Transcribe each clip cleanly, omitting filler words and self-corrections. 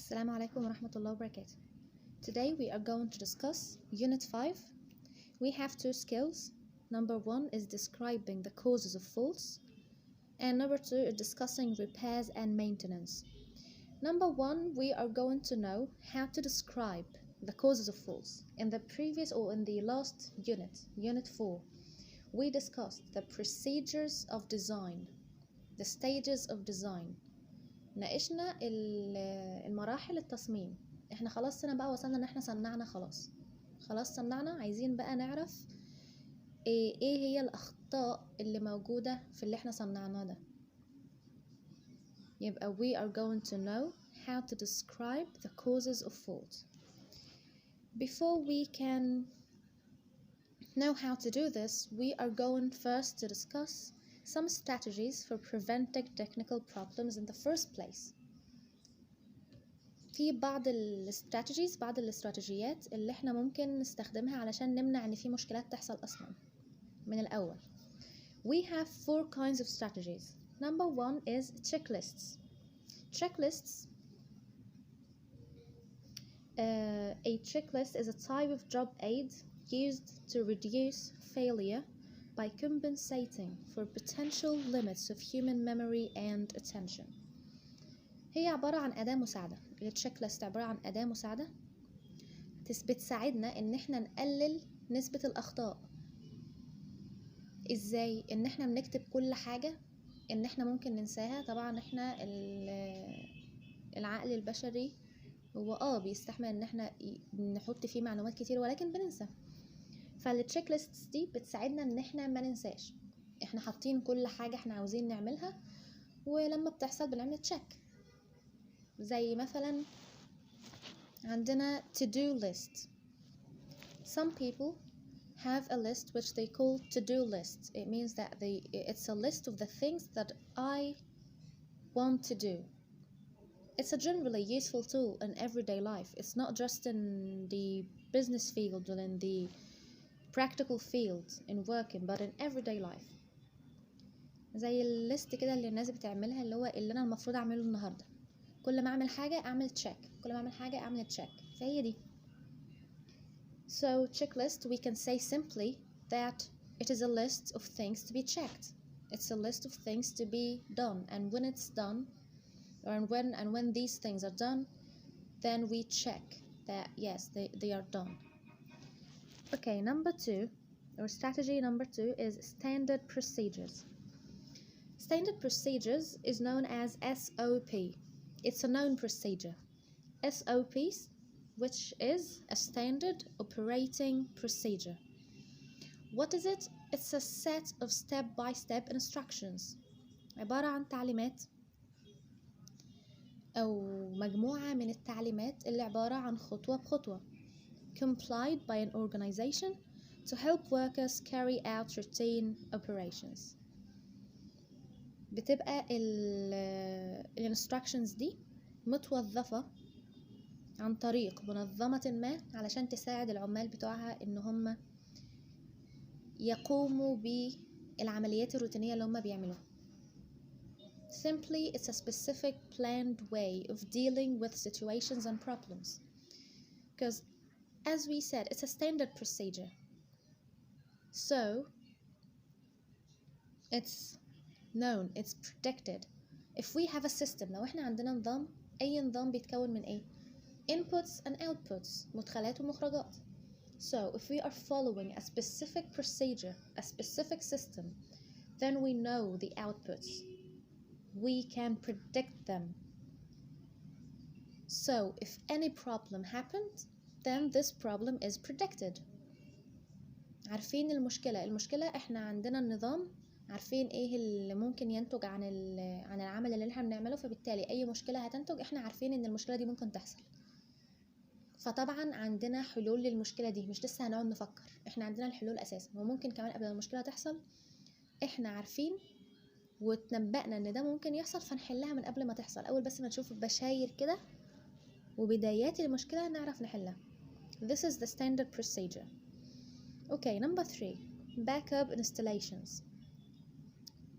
Assalamu alaikum wa rahmatullahi wa barakatuh. Today we are going to discuss Unit 5. We have two skills. Number 1 is describing the causes of faults, and number 2 is discussing repairs and maintenance. Number 1, we are going to know how to describe the causes of faults. In the previous or in the last unit, Unit 4, we discussed the procedures of design, the stages of design. ناقشنا المراحل التصميم. احنا خلاص هنا بقى وصلنا ان احنا صنعنا خلاص صنعنا، عايزين بقى نعرف ايه هي الاخطاء اللي موجودة في اللي احنا صنعناه ده. يبقى we are going to know how to describe the causes of fault. Before we can know how to do this, we are going first to discuss some strategies for preventing technical problems in the first place. في بعض الاستراتيجيات اللي احنا ممكن نستخدمها علشان نمنع ان في مشكلات تحصل اصلا من الاول. We have 4 kinds of strategies. Number 1 is checklists. Checklists. A checklist is a type of job aid used to reduce failure by compensating for potential limits of human memory and attention. هي عبارة عن أداة مساعدة. التشيك ليست عبارة عن أداة مساعدة بتساعدنا إن احنا نقلل نسبة الأخطاء. إزاي؟ إن احنا بنكتب كل حاجة إن احنا ممكن ننساها. طبعا احنا العقل البشري هو بيستحمل إن احنا نحط فيه معلومات كتير ولكن بننسى. فالتشيك ليست دي بتساعدنا ان احنا ما ننساش. احنا حاطين كل حاجة احنا عاوزين نعملها، ولما بتحصل بنعمل تشيك. زي مثلا عندنا to-do list. Some people have a list which they call to-do list. It means that it's a list of the things that I want to do. It's a generally useful tool in everyday life. It's not just in the business field or in the practical field in working, but in everyday life. زي الليست كده اللي الناس بتعملها، اللي هو اللي انا المفروض اعمله النهارده. كل ما اعمل حاجه اعمل تشيك، كل ما اعمل حاجه اعمل تشيك. فهي دي. So checklist, we can say simply that it is a list of things to be checked. It's a list of things to be done, and when it's done, and when these things are done, then we check that yes, they are done. Okay, number 2, or strategy number 2 is standard procedures. Standard procedures is known as SOP. It's a known procedure. SOPs, which is a standard operating procedure. What is it? It's a set of step-by-step instructions. عبارة عن تعليمات أو مجموعة من التعليمات اللي عبارة عن خطوة بخطوة. Complied by an organization to help workers carry out routine operations. بتبقى instructions دي متوظفة عن طريق منظمة ما علشان تساعد العمال بتوعها إن هم يقوموا بالعمليات الروتينية اللي هم بيعملوها. Simply, it's a specific planned way of dealing with situations and problems. Because as we said, it's a standard procedure. So, it's known, it's predicted. If we have a system, لو احنا عندنا نظام، أي نظام بيتكون من ايه؟ Inputs and outputs، مدخلات ومخرجات. So, if we are following a specific procedure, a specific system, then we know the outputs. We can predict them. So, if any problem happened, then this problem is predicted. عارفين المشكلة احنا عندنا النظام، عارفين ايه اللي ممكن ينتج عن العمل اللي احنا بنعمله، فبالتالي اي مشكلة هتنتج احنا عارفين ان المشكلة دي ممكن تحصل. فطبعا عندنا حلول للمشكلة دي، مش لسه هنقعد نفكر، احنا عندنا الحلول اساسا، وممكن كمان قبل ما المشكلة تحصل احنا عارفين وتنبأنا ان ده ممكن يحصل، فنحلها من قبل ما تحصل. اول بس ما نشوف بشاير كده وبدايات المشكلة نعرف نحلها. This is the standard procedure. Okay, number 3, backup installations.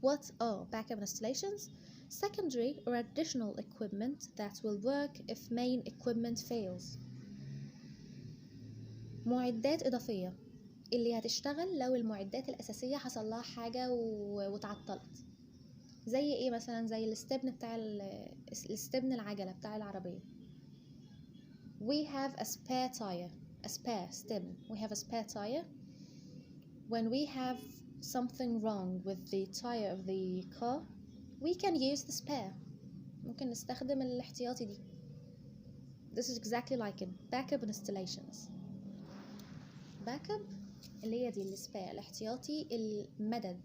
What are backup installations? secondary or additional equipment that will work if main equipment fails. معدات إضافية اللي هتشتغل لو المعدات الأساسية حصل لها حاجة وتعطلت. زي ايه مثلا؟ زي الاستبن بتاع الاستبن العجلة بتاع العربية. We have a spare tire, a spare stibn. We have a spare tire. When we have something wrong with the tire of the car, we can use the spare. ممكن نستخدم الاحتياطي دي. This is exactly like in backup installations. backup اللي هي دي السبير، الاحتياطي، المدد،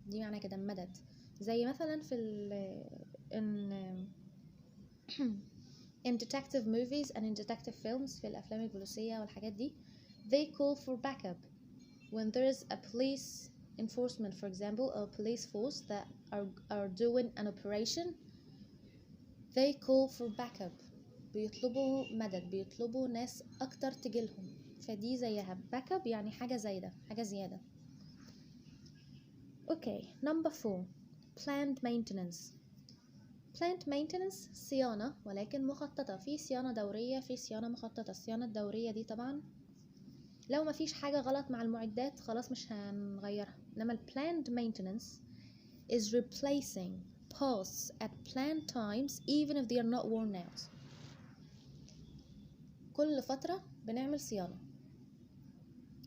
دي معنى كده مدد. زي مثلا في in detective movies and in detective films، في الأفلام البوليسية والحاجات دي، they call for backup when there is a police enforcement, for example, or police force that are doing an operation. They call for backup. بيطلبوا مدد، بيطلبوا ناس أكتر تجيلهم. فدي زيها backup، يعني حاجة زايدة، حاجة زيادة. Okay, number 4. Planned maintenance. Planned maintenance صيانة ولكن مخططة. في صيانة دورية، في صيانة مخططة. الصيانة الدورية دي طبعا لو ما فيش حاجة غلط مع المعدات خلاص مش هنغيرها. إنما planned maintenance is replacing parts at planned times even if they are not worn out. كل فترة بنعمل صيانة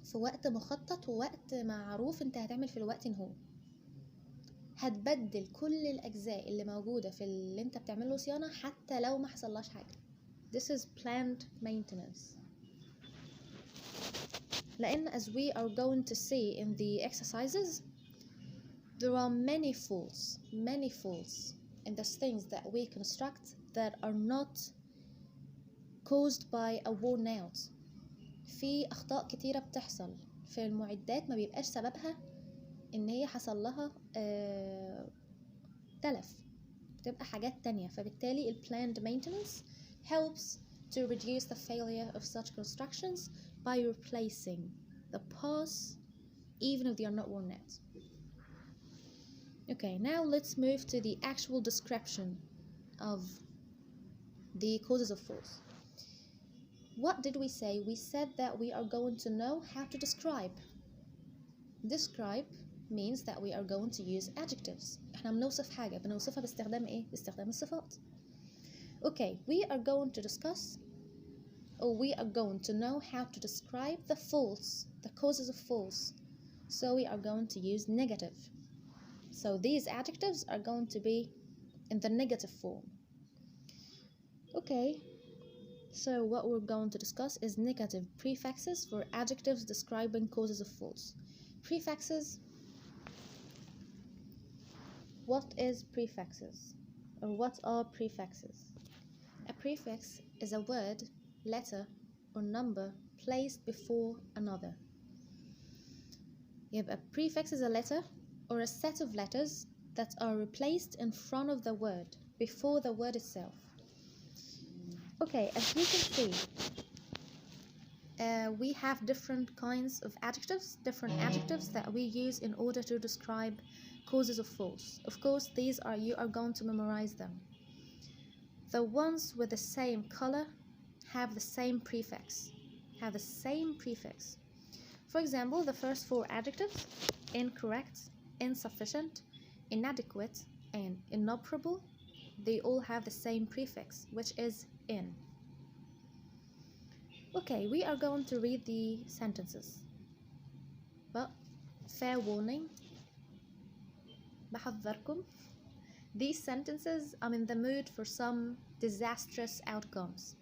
في وقت مخطط ووقت معروف انت هتعمل في الوقت هو. هتبدل كل الأجزاء اللي موجودة في اللي انت بتعمله صيانة حتى لو ما حصلهاش حاجة. This is planned maintenance. لأن as we are going to see in the exercises, there are many faults in the things that we construct that are not caused by a worn out. في أخطاء كتيرة بتحصل في المعدات ما بيبقاش سببها إن هي حصل لها تلف، بتبقى حاجات تانية. فبالتالي ال planned maintenance helps to reduce the failure of such constructions by replacing the parts even if they are not worn out. Okay, now let's move to the actual description of the causes of faults. What did we say? We said that we are going to know how to describe. Describe means that we are going to use adjectives. احنا بنوصف حاجة، بنوصفها باستخدام ايه؟ باستخدام الصفات. Okay, we are going to discuss, or we are going to know how to describe the faults, the causes of faults. So we are going to use negative. So these adjectives are going to be in the negative form. Okay, so what we're going to discuss is negative prefixes for adjectives describing causes of faults. Prefixes. What is prefixes? Or what are prefixes? A prefix is a word, letter, or number placed before another. A prefix is a letter or a set of letters that are replaced in front of the word, before the word itself. Okay, as you can see, we have different kinds of adjectives, different adjectives that we use in order to describe causes of faults. Of course, you are going to memorize them. The ones with the same color have the same prefix. For example, the first 4 adjectives, incorrect, insufficient, inadequate, and inoperable, they all have the same prefix, which is in. Okay, we are going to read the sentences. But fair warning, بحذركم, these sentences I'm in the mood for some disastrous outcomes.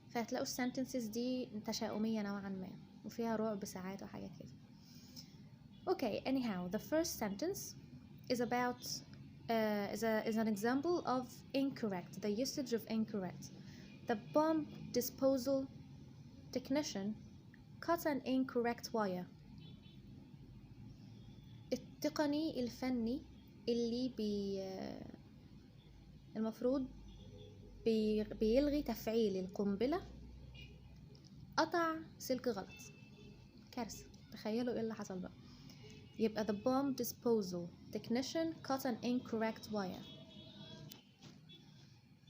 فهتلاقوا sentences دي تشاؤمية نوعا ما وفيها رعب ساعات وحاجات كده. Okay, anyhow, the first sentence is about is an example of incorrect, the usage of incorrect. The bomb disposal technician cut an incorrect wire. التقني الفني اللي المفروض بيلغي تفعيل القنبلة قطع سلك غلط. كارثة، تخيلوا ايه اللي حصل بقى. يبقى the bomb disposal technician cut an incorrect wire.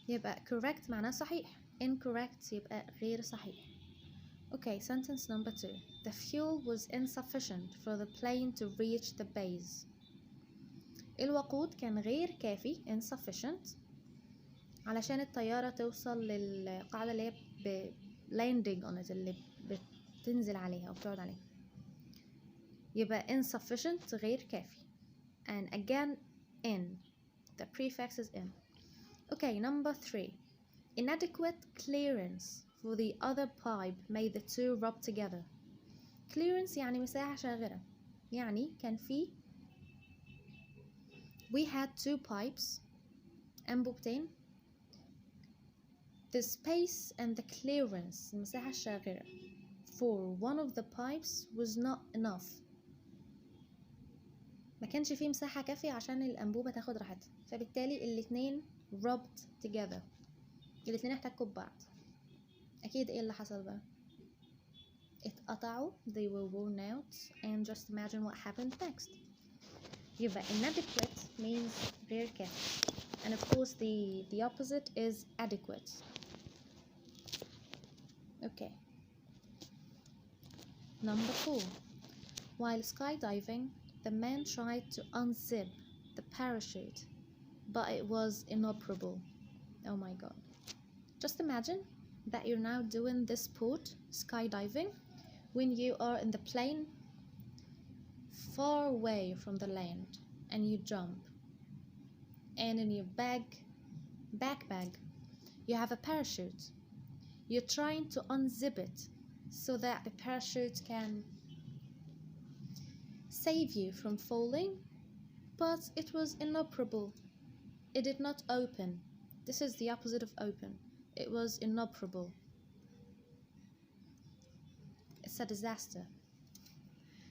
يبقى correct معناه صحيح، incorrect يبقى غير صحيح. Okay, sentence number 2. The fuel was insufficient for the plane to reach the base. الوقود كان غير كافي insufficient علشان الطيارة توصل للقاعدة اللي هي landing on it، اللي بتنزل عليها أو بتقعد عليها. يبقى insufficient غير كافي. And again in. The prefix is in. Okay, number 3. Inadequate clearance for the other pipe made the two rub together. Clearance يعني مساحة شاغرة. يعني كان في we had two pipes أنبوبتين. The space and the clearance المساحة الشاغرة for one of the pipes was not enough. ما كانش فيه مساحة كافية عشان الأنبوبة تاخد راحتها، فبالتالي الاتنين rubbed together، الاتنين احتكوا ببعض. أكيد ايه اللي حصل بقى؟ اتقطعوا، they were worn out, and just imagine what happened next. يبقى inadequate means غير كافي, and of course the opposite is adequate. Okay. Number 4. While skydiving, the man tried to unzip the parachute, but it was inoperable. Oh my god. Just imagine that you're now doing this sport, skydiving, when you are in the plane far away from the land and you jump, and in your backpack you have a parachute. You're trying to unzip it so that the parachute can save you from falling, but it was inoperable. It did not open. This is the opposite of open. It was inoperable. It's a disaster.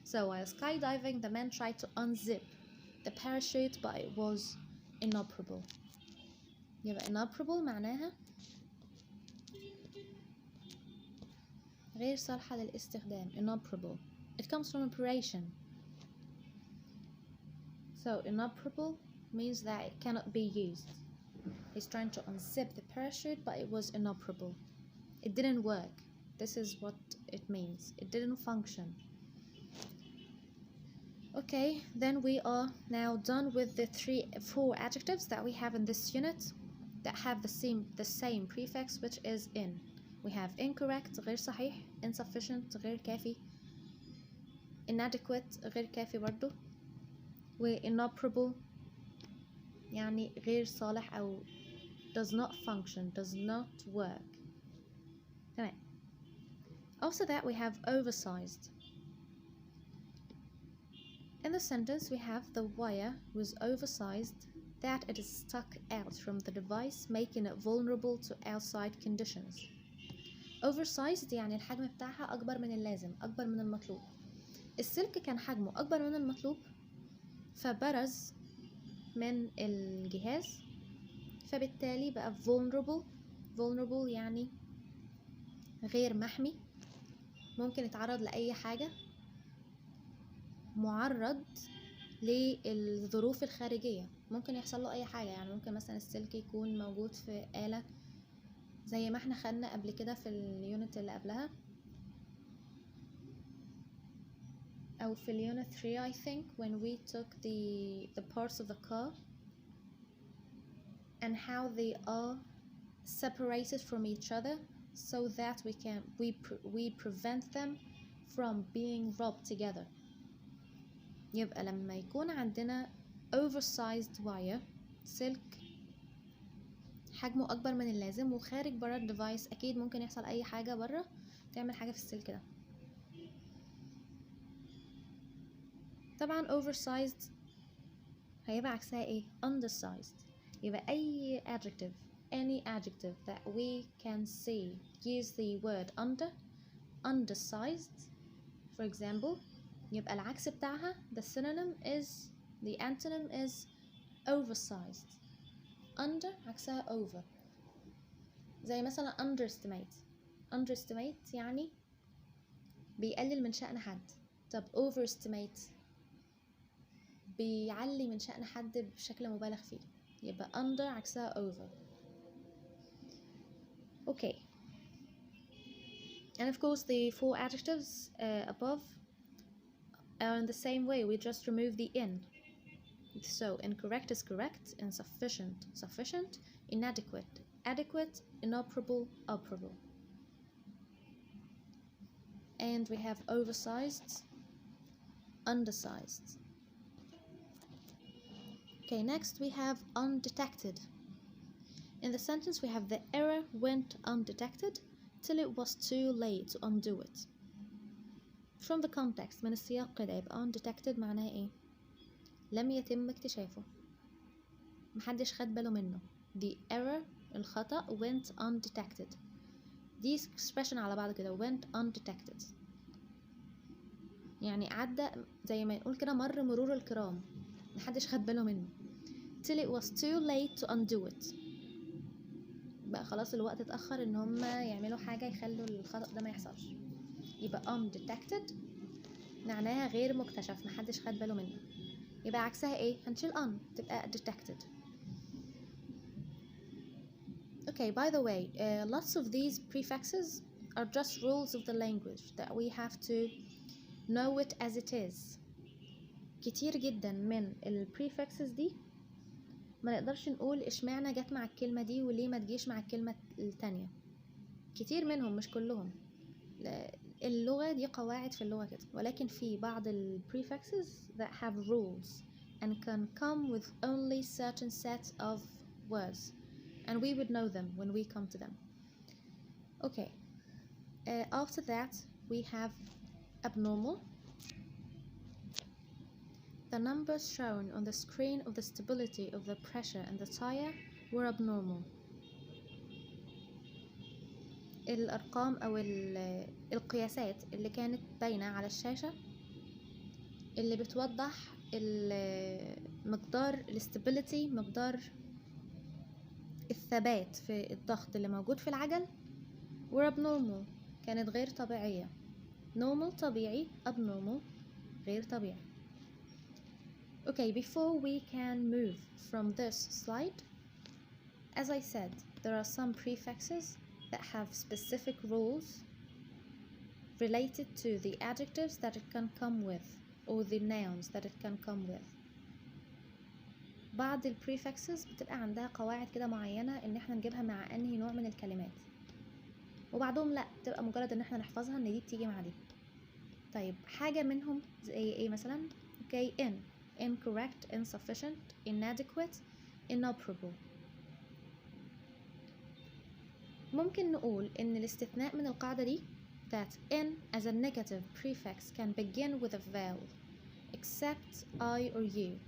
So while skydiving, the man tried to unzip the parachute, but it was inoperable. يبقى inoperable معناها غير صالحة للاستخدام. Inoperable. It comes from operation. So inoperable means that it cannot be used. He's trying to unzip the parachute, but it was inoperable. It didn't work. This is what it means. It didn't function. Okay, then we are now done with the 4 adjectives that we have in this unit that have the same prefix, which is in. We have incorrect غير صحيح, insufficient غير كافي, inadequate غير كافي برضو, و inoperable يعني غير صالح أو does not function, does not work. تمام. After that we have oversized. In the sentence we have the wire was oversized that it is stuck out from the device, making it vulnerable to outside conditions. Oversized يعني الحجم بتاعها أكبر من اللازم, أكبر من المطلوب. السلك كان حجمه أكبر من المطلوب فبرز من الجهاز, فبالتالي بقى vulnerable يعني غير محمي, ممكن يتعرض لأي حاجة, معرض للظروف الخارجية, ممكن يحصل له أي حاجة. يعني ممكن مثلا السلك يكون موجود في آلة زي ما احنا خدنا قبل كده في اليونت اللي قبلها, أو في اليونت 3 I think, when we took the parts of the car and how they are separated from each other so that we prevent them from being rubbed together. يبقى لما يكون عندنا oversized wire, سلك حجمه أكبر من اللازم وخارج برا الديفايس, أكيد ممكن يحصل أي حاجة برا تعمل حاجة في السلك ده. طبعا oversized هيبقى عكسها ايه؟ undersized. يبقى أي adjective, any adjective that we can see use the word undersized for example, يبقى العكس بتاعها the antonym is oversized. under عكسها over. زي مثلا underestimate يعني بيقلل من شأن حد. طب overestimate بيعلي من شأن حد بشكل مبالغ فيه. يبقى under عكسها over. Okay, and of course the 4 adjectives above are in the same way. We just remove the in. So incorrect is correct, insufficient sufficient, inadequate adequate, inoperable operable. And we have oversized, undersized. Okay, next we have undetected. In the sentence we have the error went undetected till it was too late to undo it. From the context من السياق كده يبقى undetected معناه ايه؟ لم يتم اكتشافه، محدش خد باله منه. The error الخطأ went undetected. دي expression على بعض كده went undetected، يعني عدى زي ما نقول كده مر مرور الكرام، محدش خد باله منه. till it was too late to undo it، بقى خلاص الوقت اتأخر ان هم يعملوا حاجة يخلوا الخطأ ده ما يحصلش. يبقى undetected معناها غير مكتشف، محدش خد باله منه. يبقى عكسها ايه؟ هنشيل on تبقى detected. Okay, by the way, lots of these prefixes are just rules of the language that we have to know it as it is. كتير جدا من ال prefixes دي ما نقدرش نقول اشمعنى جت مع الكلمة دي وليه ما تجيش مع الكلمة التانية. كتير منهم مش كلهم، اللغة دي قواعد في اللغة كده، ولكن في بعض ال prefixes that have rules and can come with only certain sets of words, and we would know them when we come to them. Okay, after that we have abnormal. The numbers shown on the screen of the stability of the pressure and the tire were abnormal. الأرقام أو القياسات اللي كانت باينة على الشاشة اللي بتوضح مقدار الاستابيليتي، مقدار الثبات في الضغط اللي موجود في العجل، were abnormal كانت غير طبيعية. normal طبيعي، abnormal غير طبيعي. Okay, before we can move from this slide, as I said, there are some prefixes that have specific rules related to the adjectives that it can come with or the nouns that it can come with. بعض ال prefixes بتبقى عندها قواعد كده معينة ان احنا نجيبها مع انهي نوع من الكلمات، وبعضهم لا، بتبقى مجرد ان احنا نحفظها ان دي بتيجي مع دي. طيب حاجة منهم زي ايه مثلا؟ okay, incorrect, insufficient, inadequate, inoperable. ممكن نقول ان الاستثناء من القاعدة دي that in as a negative prefix can begin with a vowel except I or U.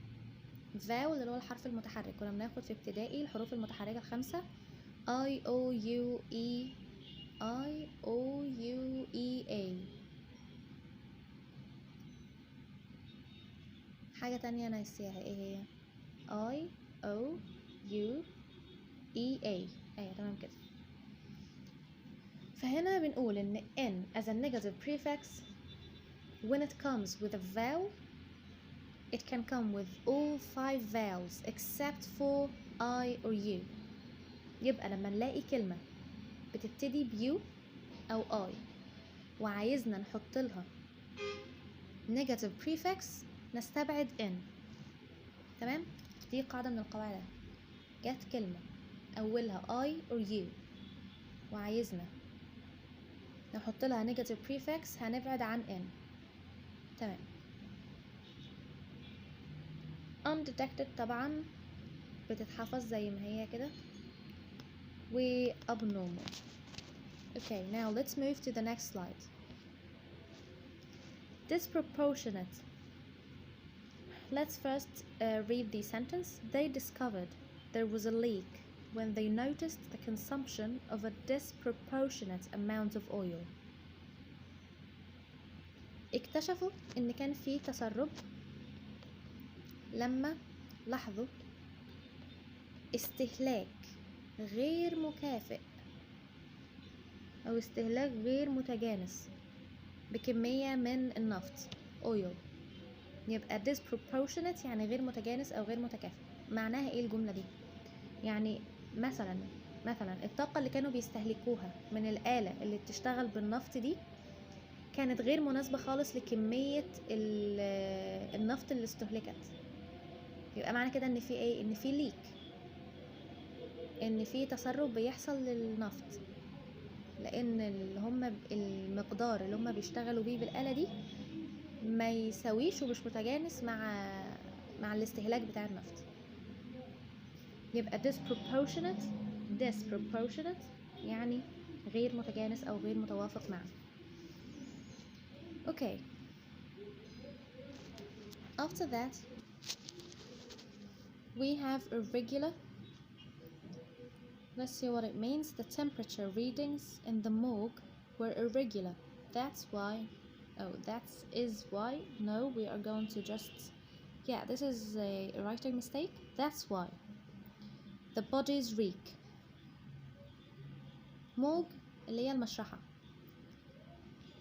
vowel اللي هو الحرف المتحرك، كنا بناخد في ابتدائي الحروف المتحركة ال5 I O U E I O U E A. حاجة تانية أنا نسيها، ايه هي؟ I O U E A. ايوه تمام كده. فهنا بنقول ان in as a negative prefix when it comes with a vowel it can come with all 5 vowels except for I or U. يبقى لما نلاقي كلمة بتبتدي بيو أو I وعايزنا نحط لها negative prefix نستبعد in. تمام؟ دي قاعدة من القواعد. جت كلمة أولها I or U وعايزنا نحط لها negative prefix هنبعد عن in. تمام. Undetected طبعا بتتحفظ زي ما هي كده، و abnormal. Okay, now let's move to the next slide. Disproportionate. Let's first read the sentence. They discovered there was a leak when they noticed the consumption of a disproportionate amount of oil. اكتشفوا ان كان في تسرب لما لاحظوا استهلاك غير مكافئ او استهلاك غير متجانس بكمية من النفط oil. يبقى disproportionate يعني غير متجانس او غير متكافئ. معناها ايه الجملة دي؟ يعني مثلا مثلا الطاقة اللي كانوا بيستهلكوها من الآلة اللي بتشتغل بالنفط دي كانت غير مناسبة خالص لكمية النفط اللي استهلكت. يبقى معنى كده ان في ايه؟ ان في ليك، ان في تسرب بيحصل للنفط، لان المقدار اللي هم بيشتغلوا بيه بالآلة دي ما يساويش ومش متجانس مع الاستهلاك بتاع النفط. يبقى disproportionate يعني غير متجانس او غير متوافق معه. Okay. After that, we have irregular. Let's see what it means. The temperature readings in the morgue were irregular. That's why. Oh, that is why. No, we are going to just. Yeah, this is a writing mistake. That's why. The bodies reek. morgue اللي هي المشرحة.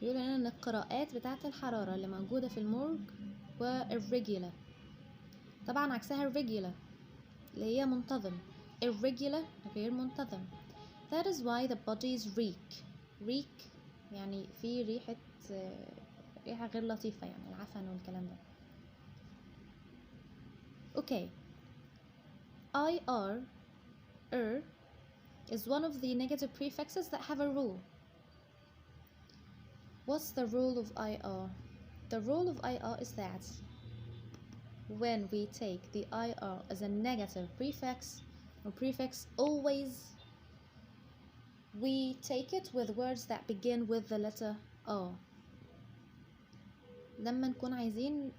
يقول لنا ان القراءات بتاعة الحرارة اللي موجودة في المورج و irregular. طبعا عكسها regular اللي هي منتظم. irregular غير منتظم. That is why the bodies reek يعني في ريحة غير لطيفة، يعني العفن والكلام ده. Okay. is one of the negative prefixes that have a rule. What's the rule of IR? The rule of IR is that when we take the IR as a negative prefix, always we take it with words that begin with the letter R. لما نكون عايزين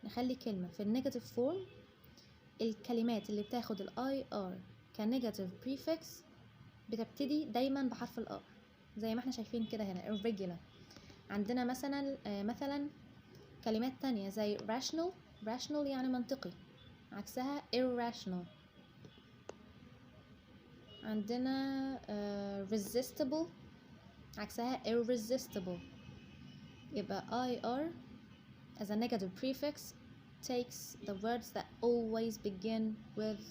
نخلي كلمة في النيجاتيف فورم، الكلمات اللي بتاخد ال IR كنيجاتيف prefix بتبتدي دايما بحرف ال R، زي ما احنا شايفين كده هنا. irregular. عندنا مثلا كلمات تانية زي rational يعني منطقي، عكسها irrational. عندنا resistible عكسها irresistible. يبقى IR as a negative prefix takes the words that always begin with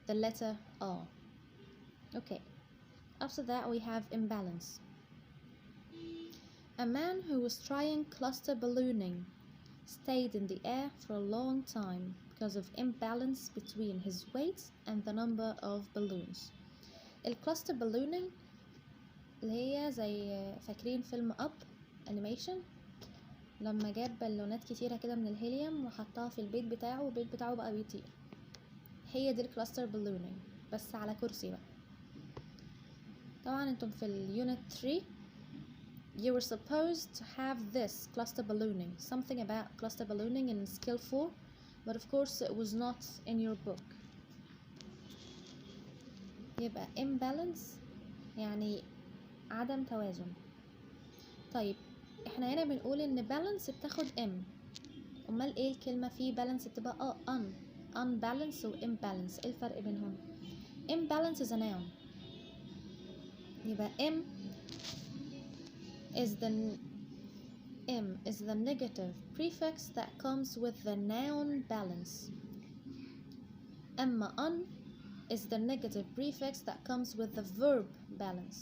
the letter R. Okay. After that we have imbalance. A man who was trying cluster ballooning stayed in the air for a long time because of imbalance between his weight and the number of balloons. الكلاستر ballooning اللي هي زي فاكرين فيلم animation لما جاب بالونات كتيرة كده من الهيليوم وحطها في البيت بتاعه والبيت بتاعه بقى بيطير. هي دي الكلاستر ballooning بس على كرسي بقى. طبعا انتم في Unit 3 you were supposed to have this cluster ballooning, something about cluster ballooning in skill 4, but of course it was not in your book. يبقى imbalance يعني عدم توازن. طيب احنا هنا بنقول ان balance بتاخد m، امال ايه الكلمة في balance بتبقى unbalance و imbalance؟ ايه الفرق بينهم؟ imbalance is a noun. يبقى m is the negative prefix that comes with the noun balance. أما un is the negative prefix that comes with the verb balance.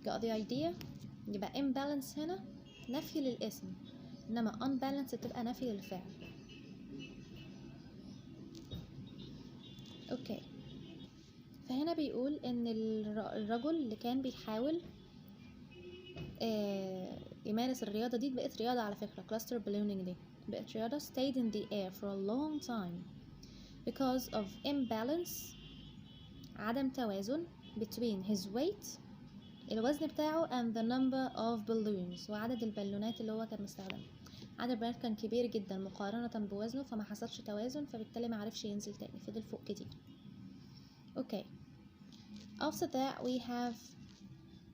Got the idea? يبقى imbalance هنا نفي للاسم، إنما unbalance تبقى نفي للفعل. Okay. فهنا بيقول إن الرجل اللي كان بيحاول يمارس الرياضة دي، بقت رياضة على فكرة cluster ballooning دي بقت رياضة stayed in the air for a long time because of imbalance عدم توازن between his weight الوزن بتاعه and the number of balloons وعدد البالونات اللي هو كان مستخدمها. عدد البالونات كان كبير جدا مقارنة بوزنه، فما حصلش توازن، فبالتالي ما عرفش ينزل تاني، فضل فوق كتير. Okay. After that we have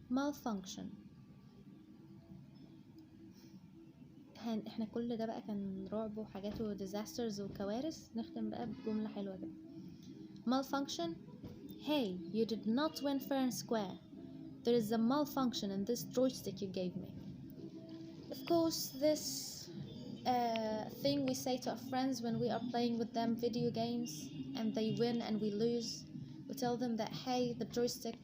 malfunction. احنا كل ده بقى كان رعب وحاجات و disasters وكوارث، نختم بقى بجملة حلوة كده. Malfunction. Hey, you did not win fair and square. There is a malfunction in this joystick you gave me. Of course, this thing we say to our friends when we are playing with them video games and they win and we lose. We we tell them that hey, the joystick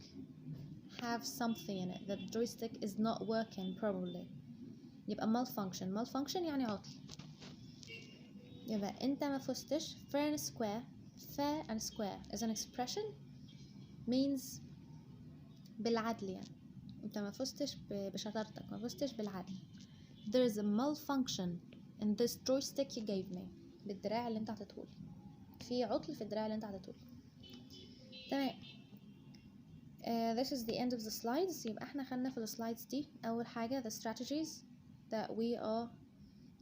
have something in it, the joystick is not working properly. يبقى malfunction يعني عطل. يبقى انت ما فزتش. fair and square is an expression means بالعدل يعني. انت ما فزتش بشطارتك، ما فزتش بالعدل. there is a malfunction in this joystick you gave me. بالدراع اللي انت عطيتهولي، في عطل في الدراع اللي انت عطيتهولي. تمام. This is the end of the slides. يبقى احنا خدنا في السلايدز دي أول حاجة the strategies that we are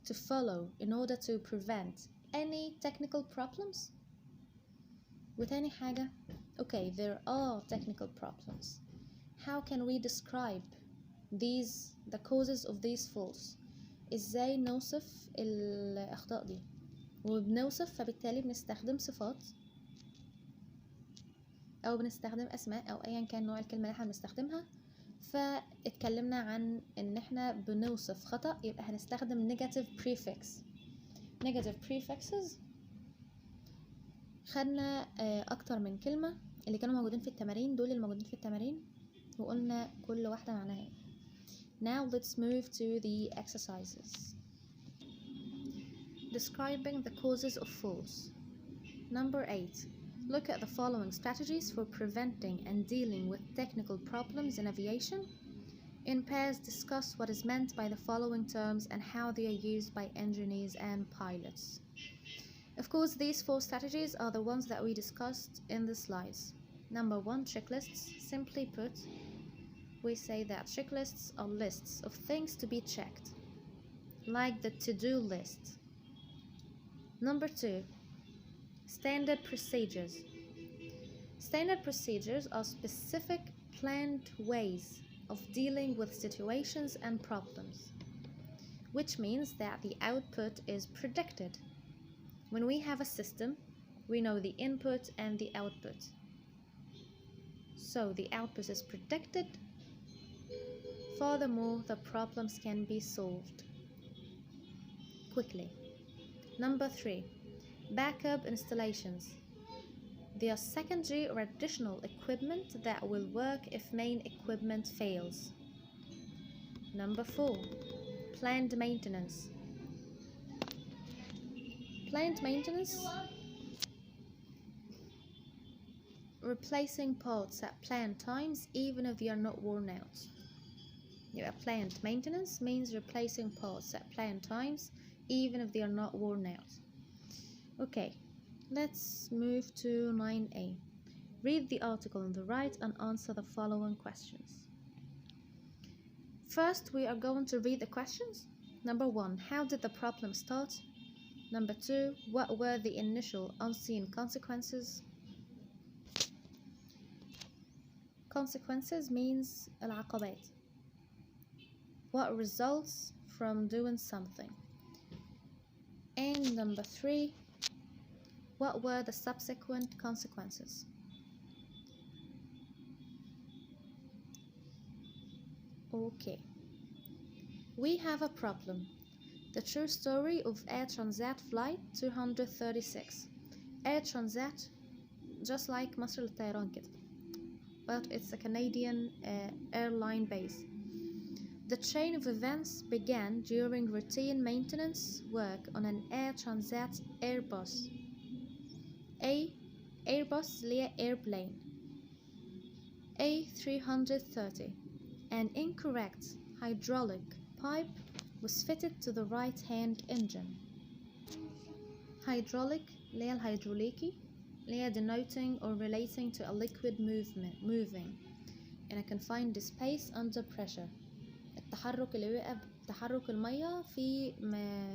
to follow in order to prevent any technical problems. وتاني حاجة okay, there are technical problems. How can we describe the causes of these faults? ازاي نوصف الأخطاء دي؟ وبنوصف فبالتالي بنستخدم صفات او بنستخدم اسماء او ايا كان نوع الكلمه اللي احنا بنستخدمها. فاتكلمنا عن ان احنا بنوصف خطأ، يبقى هنستخدم negative prefixes. خدنا اكتر من كلمه اللي كانوا موجودين في التمارين، دول اللي موجودين في التمارين، وقلنا كل واحده معناها ايه. Now let's move to the exercises. Describing the causes of faults. Number 8. Look at the following strategies for preventing and dealing with technical problems in aviation. In pairs, discuss what is meant by the following terms and how they are used by engineers and pilots. Of course, these 4 strategies are the ones that we discussed in the slides. Number 1, checklists. Simply put, we say that checklists are lists of things to be checked, like the to-do list. Number 2, standard procedures. Standard procedures are specific planned ways of dealing with situations and problems, which means that the output is predicted. When we have a system, we know the input and the output. So the output is predicted. Furthermore, the problems can be solved quickly. Number 3, backup installations. They are secondary or additional equipment that will work if main equipment fails. Number 4, planned maintenance. Planned maintenance, replacing parts at planned times even if they are not worn out. Yeah, planned maintenance means replacing parts at planned times even if they are not worn out. Okay, let's move to 9a. Read the article on the right and answer the following questions. First, we are going to read the questions. Number 1, how did the problem start? Number 2, what were the initial unseen consequences? Consequences means العقبات. What results from doing something? And number 3, what were the subsequent consequences? Okay, we have a problem. The true story of Air Transat flight 236. Air Transat, just like مصر للطيران كده, but it's a Canadian airline base. The chain of events began during routine maintenance work on an Air Transat Airbus. Airbus اللي هي airplane A330. An incorrect hydraulic pipe was fitted to the right-hand engine. Hydraulic اللي هي الهيدروليكي اللي هي denoting or relating to a liquid moving in a confined space under pressure. التحرك اللي بيبقى تحرك المية في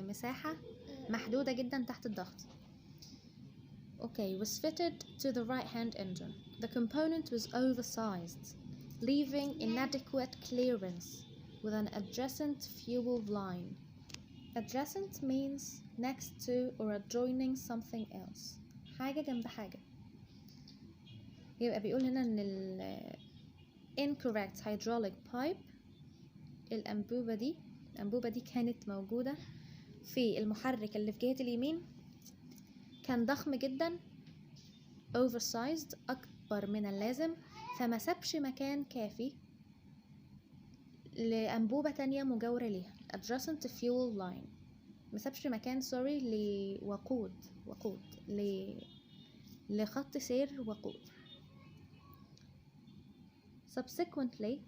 مساحة محدودة جدا تحت الضغط. Okay, was fitted to the right-hand engine. The component was oversized, leaving inadequate clearance with an adjacent fuel line. Adjacent means next to or adjoining something else. حاجة جنب حاجة. يبقى بيقول هنا ان ال incorrect hydraulic pipe الأنبوبة دي كانت موجودة في المحرك اللي في جهة اليمين، كان ضخم جدا oversized أكبر من اللازم، فما سابش مكان كافي لأنبوبة تانية مجاورة ليها adjacent fuel line. ما سابش مكان لخط سير وقود. subsequently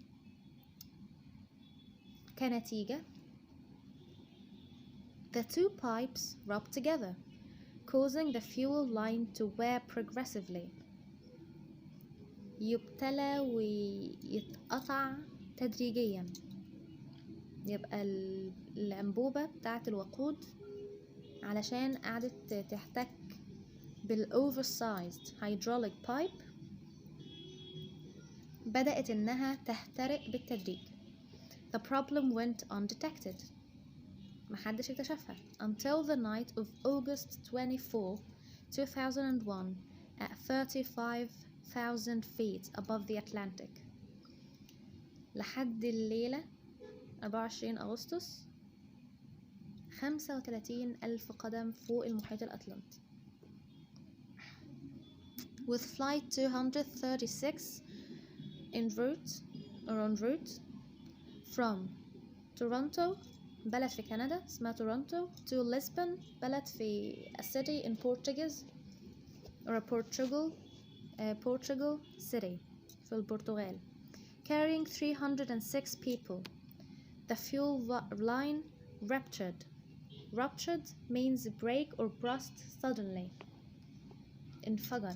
كنتيجة the two pipes rub together causing the fuel line to wear progressively. يبتلى ويتقطع تدريجيا. يبقى الأنبوبة بتاعة الوقود علشان قعدت تحتك بالoversized hydraulic pipe بدأت إنها تحترق بالتدريج. The problem went undetected. محدش اكتشفها until the night of August 24, 2001 at 35,000 feet above the Atlantic. لحد الليلة 24 أغسطس 35,000 قدم فوق المحيط الأطلنطي. With flight 236 en route from Toronto بلد في كندا اسمها تورونتو to Lisbon بلد في a city in Portugal city في البرتغال carrying 306 people. The fuel line ruptured means break or burst suddenly. انفجر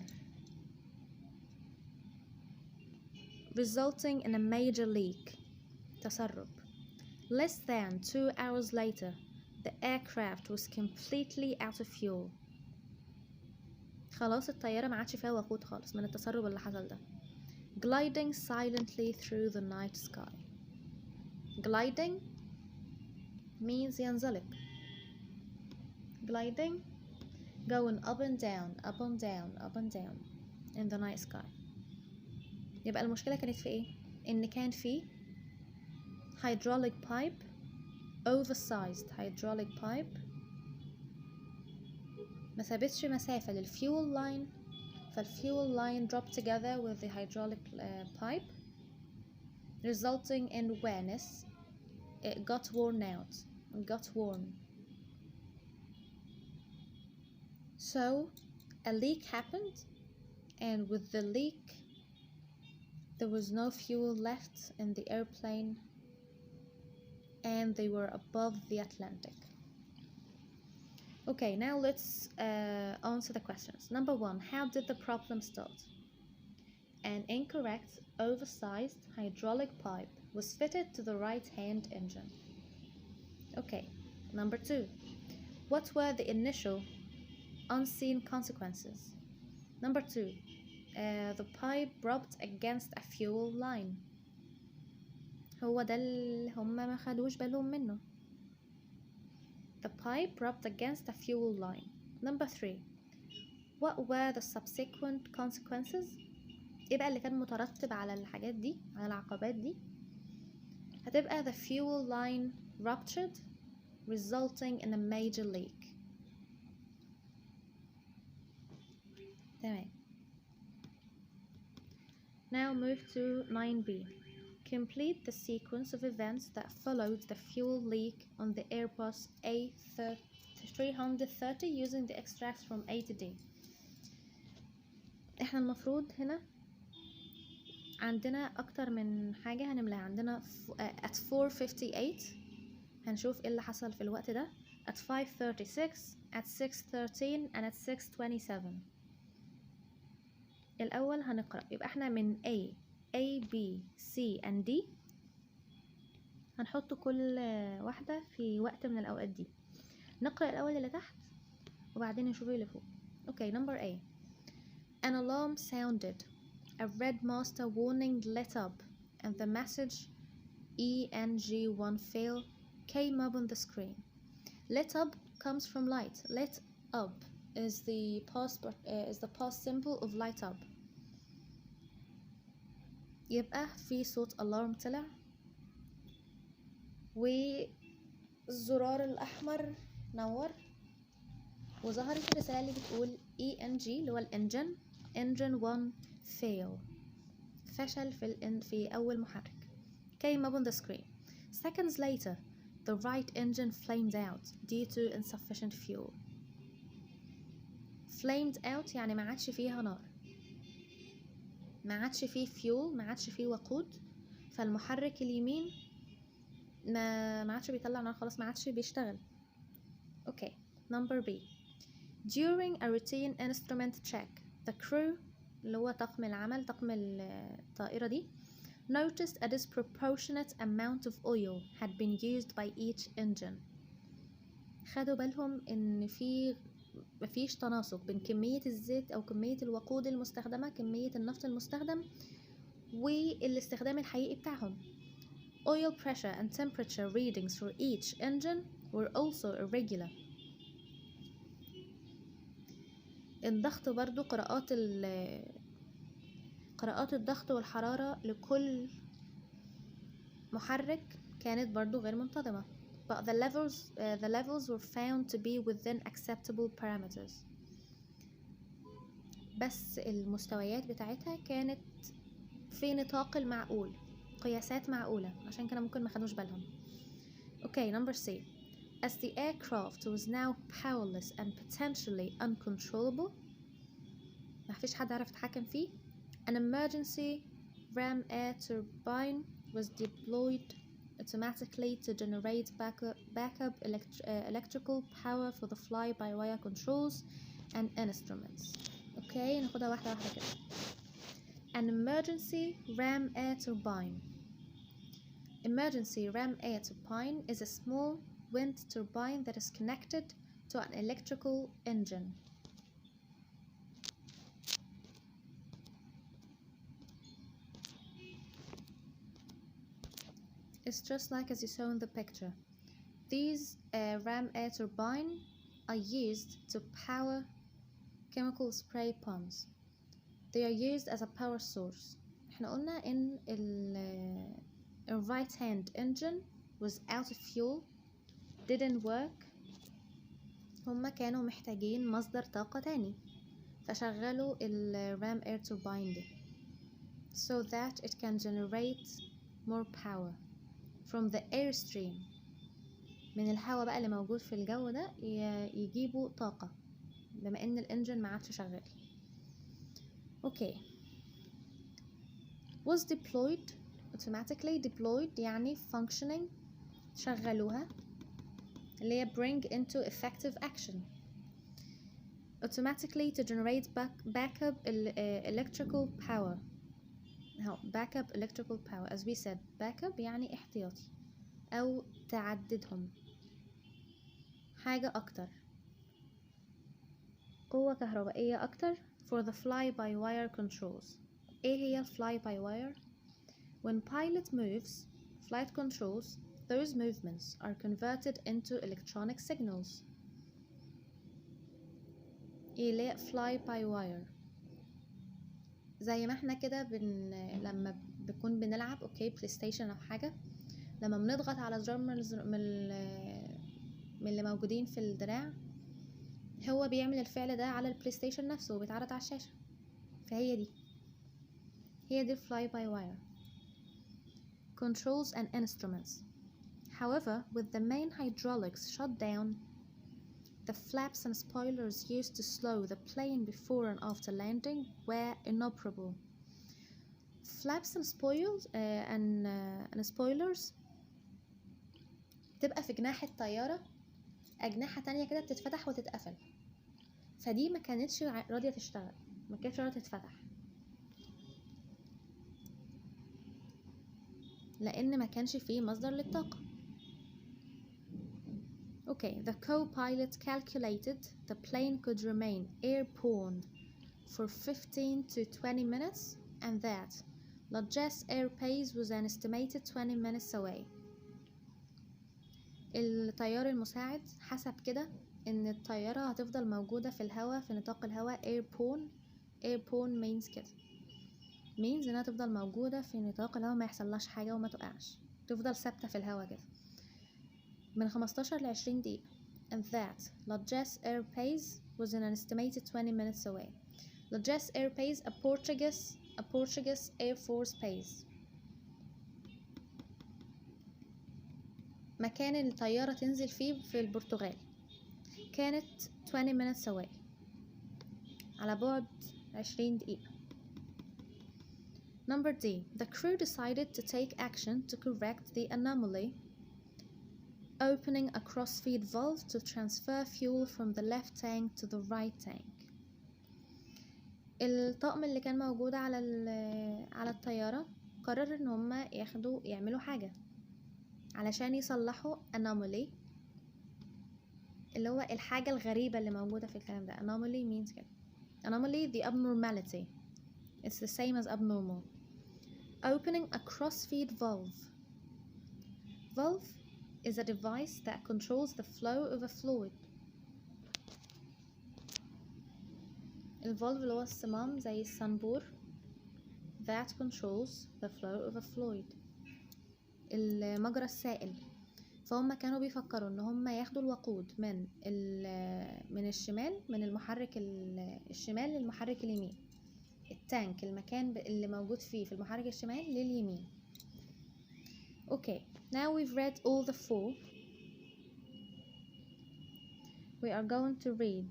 resulting in a major leak. تسرب. Less than 2 hours later, the aircraft was completely out of fuel. خلاص الطيارة ما عادش فيها وقود خالص من التسرب اللي حصل ده. Gliding silently through the night sky. Gliding means ينزلق. Gliding going up and down in the night sky. يبقى المشكلة كانت في ايه؟ ان كان في hydraulic pipe, oversized hydraulic pipe ما سابتش مسافة للfuel line، فالfuel line dropped together with the hydraulic pipe resulting in wearness. It got worn out. So a leak happened, and with the leak there was no fuel left in the airplane and they were above the Atlantic. Okay, now let's answer the questions. Number 1, how did the problem start? An incorrect oversized hydraulic pipe was fitted to the right-hand engine. Okay, number 2, what were the initial unseen consequences? Number 2, the pipe rubbed against a fuel line. هو ده اللي هم ما خدوش بالهم منه. The pipe rubbed against a fuel line. Number 3, what were the subsequent consequences? ايه بقى اللي كان مترتب على الحاجات دي، على العقبات دي؟ هتبقى the fuel line ruptured resulting in a major leak. تمام. Now move to 9B. Complete the sequence of events that followed the fuel leak on the Airbus A330 using the extracts from A to D. احنا المفروض هنا عندنا اكتر من حاجة هنملاها. عندنا at 4:58 هنشوف ايه اللي حصل في الوقت ده، at 5:36 at 6:13 and at 6:27. الأول هنقرأ. يبقى احنا من A, B, C and D هنحط كل واحدة في وقت من الأوقات دي. نقرأ الأول اللي تحت وبعدين نشوف اللي فوق. Okay, number A. An alarm sounded. A red master warning lit up and the message ENG1 fail came up on the screen. Lit up comes from light. Lit up is the past simple of light up. يبقى في صوت alarm طلع والزرار الأحمر نور وظهرت الرسالة اللي بتقول ENG اللي هو الانجن engine 1 fail. فشل في أول محرك. came up on the screen. Seconds later, the right engine flamed out due to insufficient fuel. flamed out يعني ما عادش فيها نار، ما عادش فيه fuel، ما عادش فيه وقود، فالمحرك اليمين ما عادش بيطلع نار خلاص، ما عادش بيشتغل. Okay, number B. During a routine instrument check, the crew اللي هو طاقم العمل، طاقم الطائرة دي noticed a disproportionate amount of oil had been used by each engine. خدوا بالهم ان مفيش تناسق بين كمية الزيت او كمية الوقود المستخدمة، كمية النفط المستخدم والاستخدام الحقيقي بتاعهم. Oil pressure and temperature readings for each engine were also irregular. الضغط برضو قراءات الضغط والحرارة لكل محرك كانت برضو غير منتظمة. But the levels were found to be within acceptable parameters. بس المستويات بتاعتها كانت في نطاق المعقول، قياسات معقولة، عشان كده ممكن ما خدوش بالهم. Okay, number C. As the aircraft was now powerless and potentially uncontrollable، ما فيش حد عرف يتحكم فيه، an emergency ram air turbine was deployed automatically to generate backup electrical power for the fly-by-wire controls and instruments. Okay, ناخدها واحدة واحدة كده. An emergency ram air turbine. Emergency ram air turbine is a small wind turbine that is connected to an electrical engine. It's just like as you saw in the picture. These ram air turbine are used to power chemical spray pumps. They are used as a power source. احنا قلنا ان a right hand engine was out of fuel, didn't work. هما كانوا محتاجين مصدر طاقة تاني، فشغلوا ال ram air turbine دي so that it can generate more power from the airstream. من الهواء بقى اللي موجود في الجو ده يجيبوا طاقة بما ان الانجن ما عادش شغال. Okay. was deployed automatically. deployed يعني functioning، شغلوها، اللي هي bring into effective action automatically to generate backup electrical power. backup electrical power as we said. backup يعني احتياطي أو تعددهم، حاجة أكتر، قوة كهربائية أكتر for the fly-by-wire controls. إيه هي fly-by-wire؟ When pilot moves flight controls, those movements are converted into electronic signals. إيه fly-by-wire؟ زي ما احنا كده لما بنكون بنلعب بلاي ستيشن أو حاجة، لما بنضغط على زرار من اللي موجودين في الدراع، هو بيعمل الفعل ده على البلاي ستيشن نفسه وبيتعرض على الشاشة. فهي دي fly by wire. Controls and instruments. However, with the main hydraulics shut down, the flaps and spoilers used to slow the plane before and after landing were inoperable. Flaps and spoilers تبقى في جناح الطيارة أجنحة تانية كده بتتفتح وتتقفل، فدي ما كانتش راضية تشتغل، ما كانتش راضية تتفتح لأن ما كانش فيه مصدر للطاقة. Okay, the co-pilot calculated the plane could remain airborne for 15 to 20 minutes and that largest airspace was an estimated 20 minutes away. الطيار المساعد حسب كده ان الطيارة هتفضل موجودة في الهواء، في نطاق الهواء. airborne means كده، means انها تفضل موجودة في نطاق الهواء، ما يحصلهاش حاجة وما تقعش، تفضل ثابتة في الهواء كده من 15 ل 20 دقيقة. and that largest airspace was an estimated 20 minutes away. largest airspace a Portuguese a Portuguese Air Force base. مكان الطيارة تنزل فيه في البرتغال، كانت 20 minutes away، على بعد 20 دقيقة. Number D. The crew decided to take action to correct the anomaly, opening a crossfeed valve to transfer fuel from the left tank to the right tank. الطاقم اللي كان موجود على الطيارة قرر ان هما يعملوا حاجة علشان يصلحوا anomaly، اللي هو الحاجة الغريبة اللي موجودة في الكلام ده. anomaly means كده. anomaly the abnormality. It's the same as abnormal. Opening a crossfeed valve. Valve is a device that controls the flow of a fluid. الفالف اللي هو الصمام زي الصنبور that controls the flow of a fluid، المجرى السائل. فهم كانوا بيفكروا ان هم ياخدوا الوقود من الشمال، من المحرك الشمال للمحرك اليمين، التانك المكان اللي موجود فيه في المحرك الشمال لليمين. Okay, now we've read all the four. We are going to read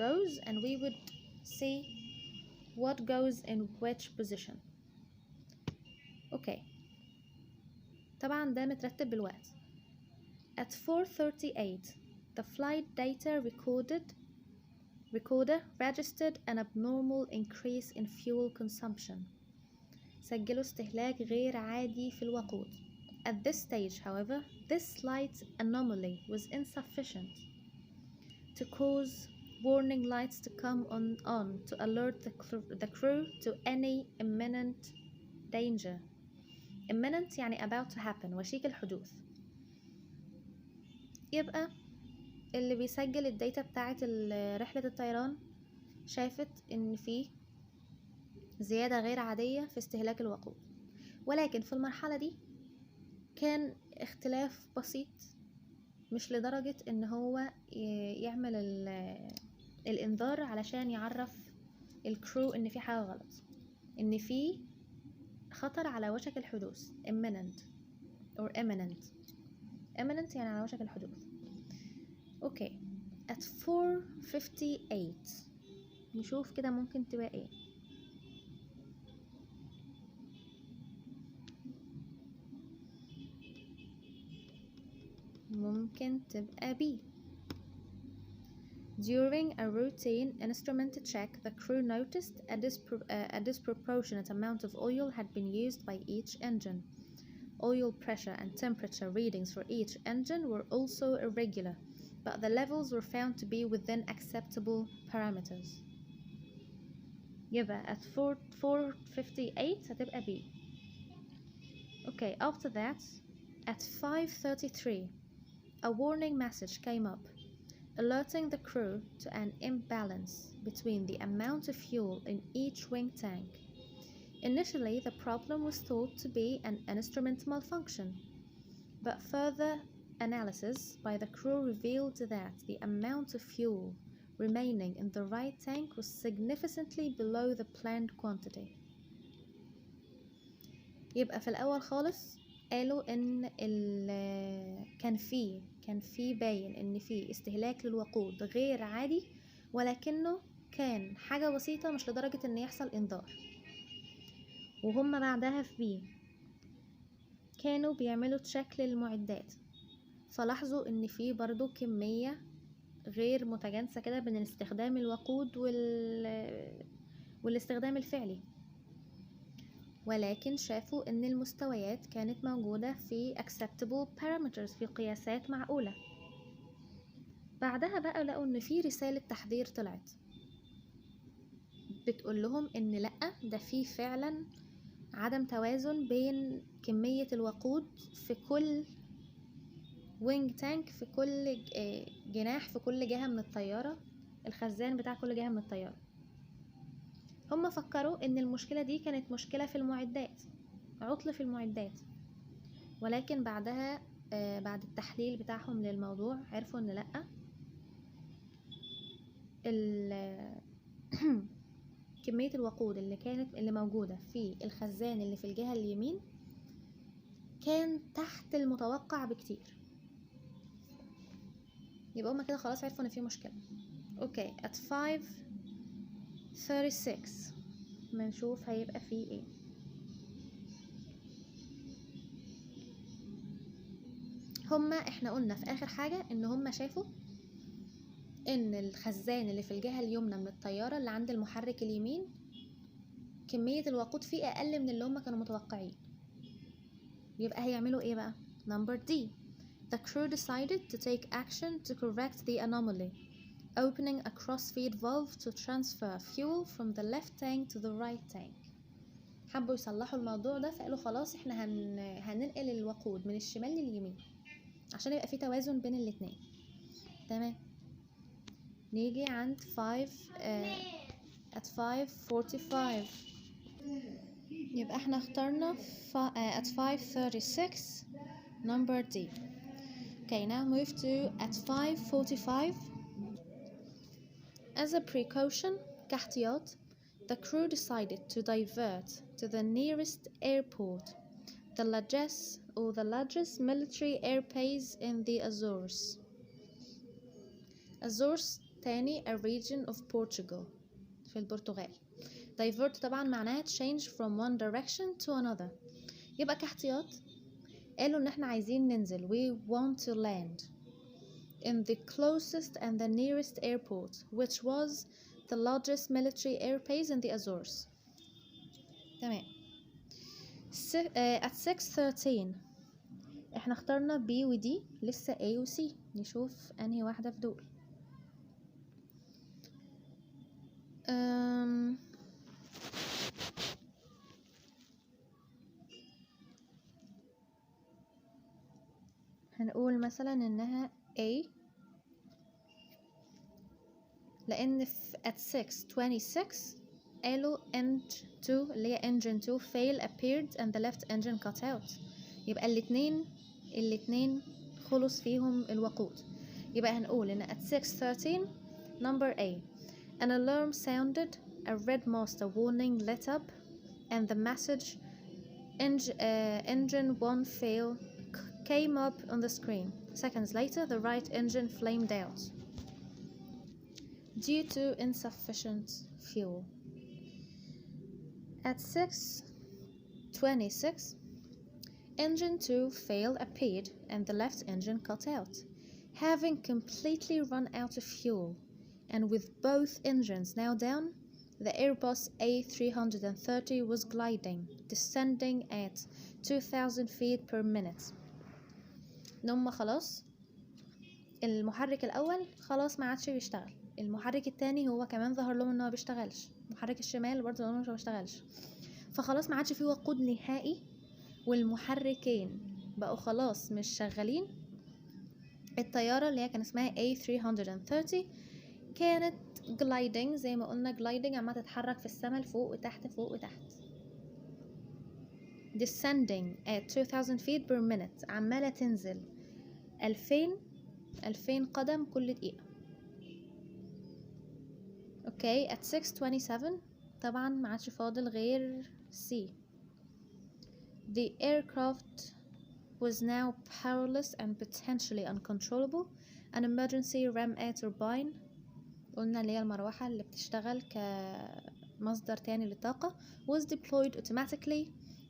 those and we would see what goes in which position. Okay, طبعا ده مترتب بالوقت. At 4:38 the flight data recorder registered an abnormal increase in fuel consumption. سجلوا استهلاك غير عادي في الوقود. At this stage, however, this slight anomaly was insufficient to cause warning lights to come on to alert the crew to any imminent danger. imminent يعني about to happen، وشيك الحدوث. يبقى اللي بيسجل الداتا بتاعت رحلة الطيران شافت ان في زيادة غير عادية في استهلاك الوقود، ولكن في المرحلة دي كان اختلاف بسيط، مش لدرجة ان هو يعمل الانذار علشان يعرف الكرو ان في حاجة غلط، ان في خطر على وشك الحدوث. imminent or imminent يعني على وشك الحدوث. اوكي at 4:58 نشوف كده ممكن تبقى ايه. ممكن تبقى B. During a routine instrument check, the crew noticed a disproportionate amount of oil had been used by each engine. Oil pressure and temperature readings for each engine were also irregular, but the levels were found to be within acceptable parameters. يبقى at 4:58 هتبقى B. Okay, after that, at 5:33, a warning message came up, alerting the crew to an imbalance between the amount of fuel in each wing tank. Initially, the problem was thought to be an instrument malfunction, but further analysis by the crew revealed that the amount of fuel remaining in the right tank was significantly below the planned quantity. يبقى في الأول خالص قالوا إن كان في باين إن في استهلاك للوقود غير عادي، ولكنه كان حاجة بسيطة مش لدرجة إن يحصل إنذار. وهم بعدها في بي كانوا بيعملوا تشيك للمعدات، فلاحظوا إن في برضو كمية غير متجانسة كده بين استخدام الوقود والاستخدام الفعلي، ولكن شافوا ان المستويات كانت موجودة في acceptable parameters، في قياسات معقولة. بعدها بقى لقوا ان في رسالة تحذير طلعت بتقول لهم ان لأ، ده في فعلا عدم توازن بين كمية الوقود في كل wing tank، في كل جناح، في كل جهة من الطيارة، الخزان بتاع كل جهة من الطيارة. هم فكروا ان المشكلة دي كانت مشكلة في المعدات، عطل في المعدات، ولكن بعدها بعد التحليل بتاعهم للموضوع عرفوا ان لأ، كمية الوقود اللي موجودة في الخزان اللي في الجهة اليمين كان تحت المتوقع بكتير. يبقى هما كده خلاص عرفوا ان في مشكلة. اوكي at 5:36 بنشوف هيبقى فيه ايه. احنا قلنا في اخر حاجة ان هما شافوا ان الخزان اللي في الجهة اليمنى من الطيارة اللي عند المحرك اليمين كمية الوقود فيه اقل من اللي هما كانوا متوقعين. يبقى هيعملوا ايه بقى؟ number D. The crew decided to take action to correct the anomaly, opening a crossfeed valve to transfer fuel from the left tank to the right tank. حبوا يصلحوا الموضوع ده، فقالوا خلاص احنا هننقل الوقود من الشمال لليمين عشان يبقى في توازن بين الاتنين. تمام. نيجي عند 5:45 يبقى احنا اخترنا at 5:36 number D. Okay, now move to at 5:45. As a precaution, كاحتياط, the crew decided to divert to the nearest airport, the largest military airbase in the Azores. Azores تاني a region of Portugal في البرتغال. divert طبعا معناها change from one direction to another. يبقى كاحتياط قالوا ان احنا عايزين ننزل, we want to land in the closest and the nearest airport, which was the largest military airbase in the Azores. تمام. at 6:13 احنا اخترنا B و D, لسه A و C. نشوف انهي واحدة في دول. هنقول مثلا انها A, لان في at 6:26 قالوا engine 2 اللي هي engine 2 fail appeared and the left engine cut out. يبقى الاتنين خلص فيهم الوقود. يبقى هنقول ان at 6:13 number A, an alarm sounded, a red master warning lit up, and the message engine 1 fail came up on the screen. Seconds later, the right engine flamed out due to insufficient fuel. At 6:26, engine 2 fail appeared and the left engine cut out. Having completely run out of fuel and with both engines now down, the Airbus A330 was gliding, descending at 2,000 feet per minute. نما خلاص المحرك الأول خلاص ما عادش بيشتغل. المحرك التاني هو كمان ظهر لهم انه ما بيشتغلش. محرك الشمال برضه ظهر لهم انه ما بيشتغلش. فخلاص ما عادش فيه وقود نهائي والمحركين بقوا خلاص مش شغالين. الطيارة اللي هي كان اسمها A330 كانت gliding, زي ما قلنا gliding عمالة تتحرك في السماء لفوق وتحت فوق وتحت. descending at 2000 feet per minute, عمالة تنزل 2000 قدم كل دقيقة. اوكي at 6:27 طبعا ما عادش فاضل غير C. The aircraft was now powerless and potentially uncontrollable. An emergency ram air turbine, قلنا اللي هي المروحة اللي بتشتغل كمصدر تاني للطاقة, was deployed automatically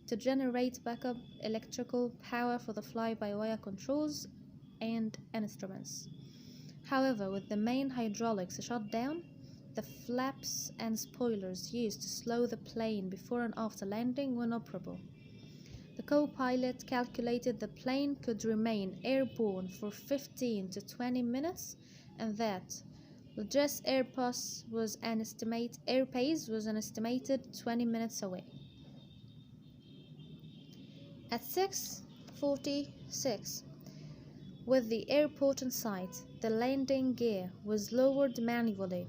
to generate backup electrical power for the fly-by-wire controls and instruments. However, with the main hydraulics shut down, the flaps and spoilers used to slow the plane before and after landing were inoperable. The co-pilot calculated the plane could remain airborne for 15 to 20 minutes and that the Jess airbase was an estimated 20 minutes away. At 6:46, with the airport in sight, the landing gear was lowered manually.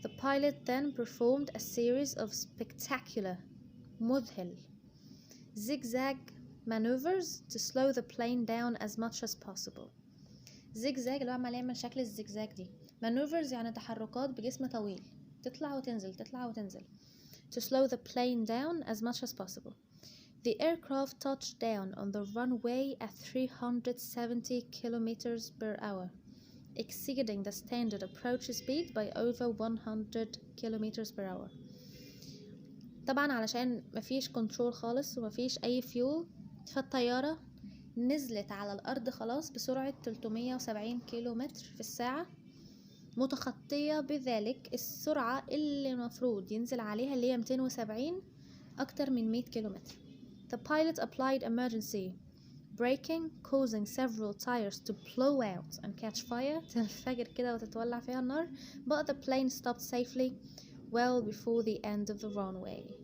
The pilot then performed a series of spectacular, مذهل, zigzag maneuvers to slow the plane down as much as possible. zigzag اللي هو عمال يعمل شكل الزجزاج دي. maneuvers يعني تحركات بجسم طويل, تطلع وتنزل تطلع وتنزل. to slow the plane down as much as possible. The aircraft touched down on the runway at 370 kilometers per hour, exceeding the standard approach speed by over 100 kilometers per hour. طبعا علشان مفيش كنترول خالص ومفيش أي فيول، فالطيارة نزلت على الأرض خلاص بسرعة 370 كيلومتر في الساعة، متخطية بذلك السرعة اللي المفروض ينزل عليها اللي هي 270 أكتر من 100 كيلومتر. The pilot applied emergency braking, causing several tires to blow out and catch fire تنفجر كده وتتولع فيها النار. But the plane stopped safely well before the end of the runway.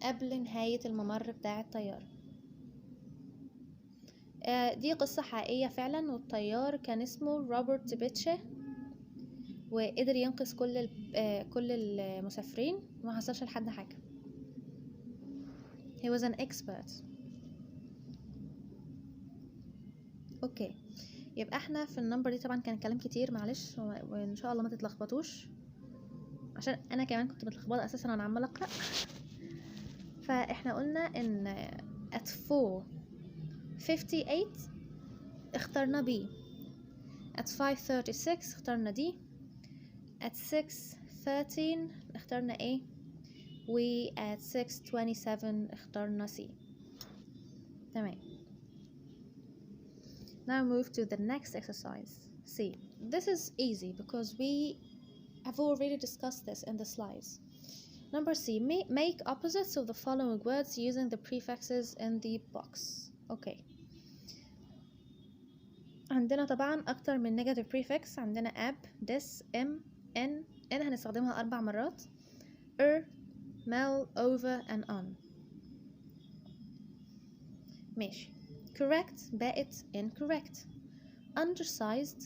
قبل نهاية الممر بتاع الطيارة. دي قصة حقيقية فعلا، والطيار كان اسمه روبرت بيتشه، وقدر ينقذ كل المسافرين وما حصلش لحد حاجة. he was an expert. اوكي، يبقى احنا في النمبر دي طبعا كان كلام كتير، معلش وان شاء الله ما تتلخبطوش عشان انا كمان كنت متلخبطه اساسا وانا عماله اقرا. فاحنا قلنا ان at 4:58 اخترنا B، at 5:36 اخترنا D، at 6:13 اخترنا A، و at 6:27 اخترنا C. تمام. Now move to the next exercise. C. This is easy because we have already discussed this in the slides. Number C. Make opposites of the following words using the prefixes in the box. Okay. عندنا طبعا أكتر من negative prefix. عندنا ab, this, n هنستخدمها 4 مرات. mel, over and on. ماشي. correct بقت incorrect. undersized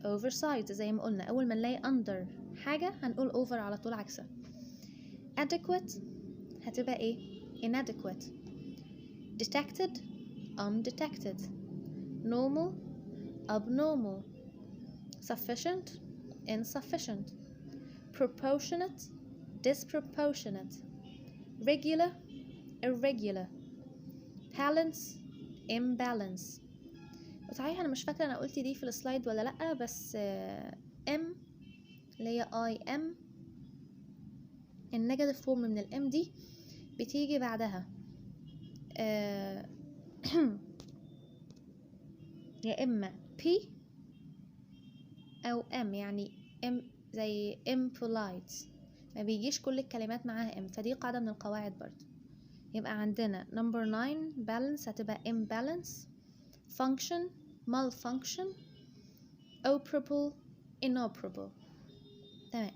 oversized زي ما قلنا، أول ما نلاقي under حاجة هنقول over على طول عكسها. adequate هتبقى ايه؟ inadequate. detected undetected. normal abnormal. sufficient insufficient. proportionate disproportionate. regular irregular. balance imbalance. صحيح انا مش فاكره انا قلت دي في السلايد ولا لا، بس m اللي هي im النيجاتيف فورم من الام دي بتيجي بعدها يا اما p او m، يعني m زي impolite ما بيجيش كل الكلمات معاها m، فدي قاعده من القواعد برضو. يبقى عندنا number 9 balance هتبقى imbalance. function malfunction. operable inoperable. تمام.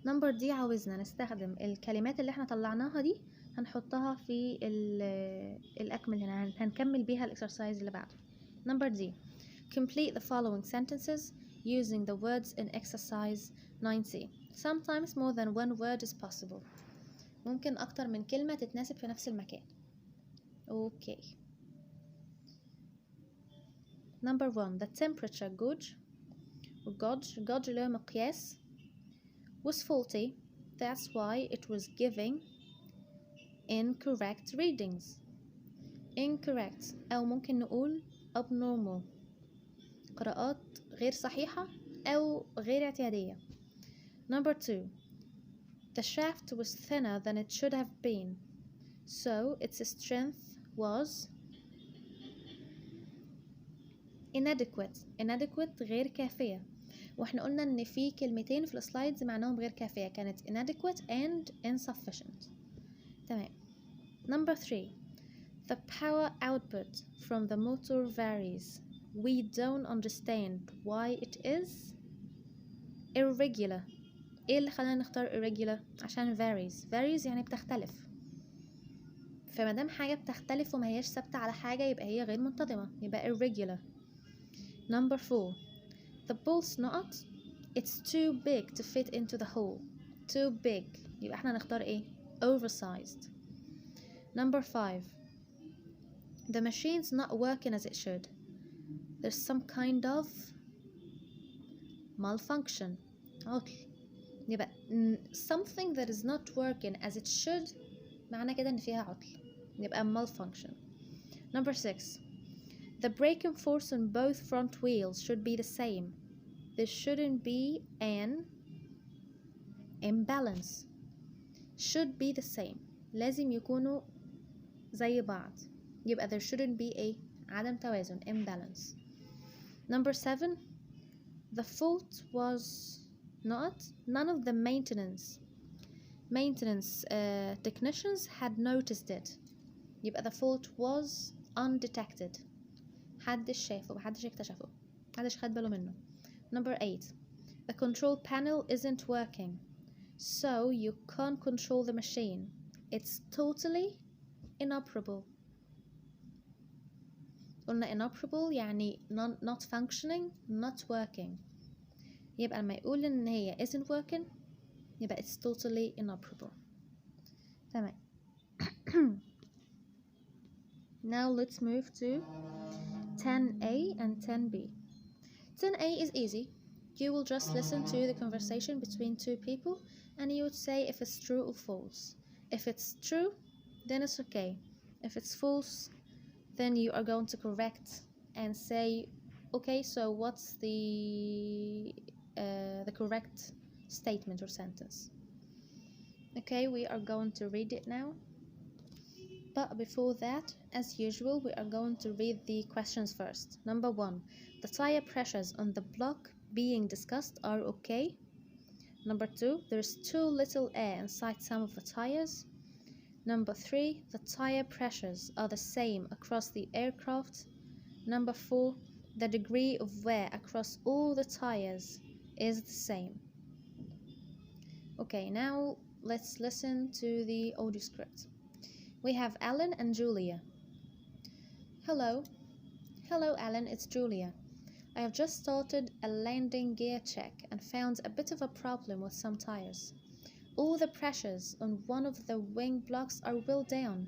number دي عاوزنا نستخدم الكلمات اللي احنا طلعناها دي هنحطها في الأكمل هنا، هنكمل بيها الإكسرسايز اللي بعده. number D. complete the following sentences using the words in exercise 9C. sometimes more than one word is possible. ممكن أكتر من كلمة تتناسب في نفس المكان. أوكي. number 1. the temperature gauge اللي هو مقياس was faulty. That's why it was giving incorrect readings. incorrect أو ممكن نقول abnormal، قراءات غير صحيحة أو غير اعتيادية. number 2. the shaft was thinner than it should have been, so its strength was inadequate غير كافية. واحنا قلنا ان في كلمتين في السلايدز معناهم غير كافية، كانت inadequate and insufficient. تمام. number 3. the power output from the motor varies. we don't understand why it is irregular. ايه اللي خلانا نختار irregular؟ عشان varies يعني بتختلف، فمادام حاجة بتختلف وما هياش ثابتة على حاجة يبقى هي غير منتظمة، يبقى irregular. number 4. the bull's knot it's too big to fit into the hole. too big يبقى احنا نختار ايه؟ oversized. number 5. the machine's not working as it should. there's some kind of malfunction. عطل. يبقى something that is not working as it should معنى كده ان فيها عطل، يبقى malfunction. Number 6. The braking force on both front wheels should be the same. There shouldn't be an imbalance. Should be the same. لازم يكونوا زي بعض. يبقى there shouldn't be a عدم توازن imbalance. Number 7. The fault was not none of the maintenance technicians had noticed it. يبقى the fault was undetected. محدش شافه، محدش اكتشفه، محدش خد باله منه. Number 8. The control panel isn't working, so you can't control the machine. It's totally inoperable. قلنا inoperable يعني not functioning, not working. يبقى لما يقول ان هي isn't working يبقى it's totally inoperable. تمام. Now let's move to 10A and 10B. 10A is easy. You will just listen to the conversation between two people and you would say if it's true or false. If it's true, then it's okay. If it's false, then you are going to correct and say, okay, so what's the correct statement or sentence? Okay, we are going to read it now. But before that, as usual, we are going to read the questions first. Number 1. The tire pressures on the block being discussed are okay. Number 2. There's too little air inside some of the tires. Number 3. The tire pressures are the same across the aircraft. Number 4. The degree of wear across all the tires is the same. Okay, now let's listen to the audio script. We have Alan and Julia. Hello. Hello, Alan, it's Julia. I have just started a landing gear check and found a bit of a problem with some tires. All the pressures on one of the wing blocks are well down.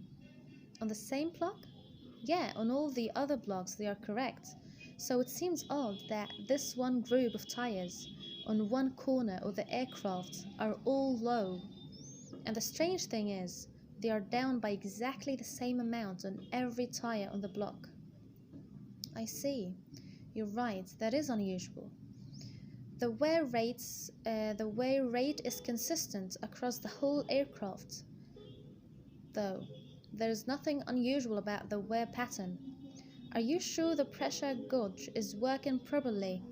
On the same block? Yeah, on all the other blocks they are correct. So it seems odd that this one group of tires on one corner of the aircraft are all low. And the strange thing is, they are down by exactly the same amount on every tire on the block. I see. You're right, that is unusual. The wear rate is consistent across the whole aircraft, though. There's nothing unusual about the wear pattern. Are you sure the pressure gauge is working properly?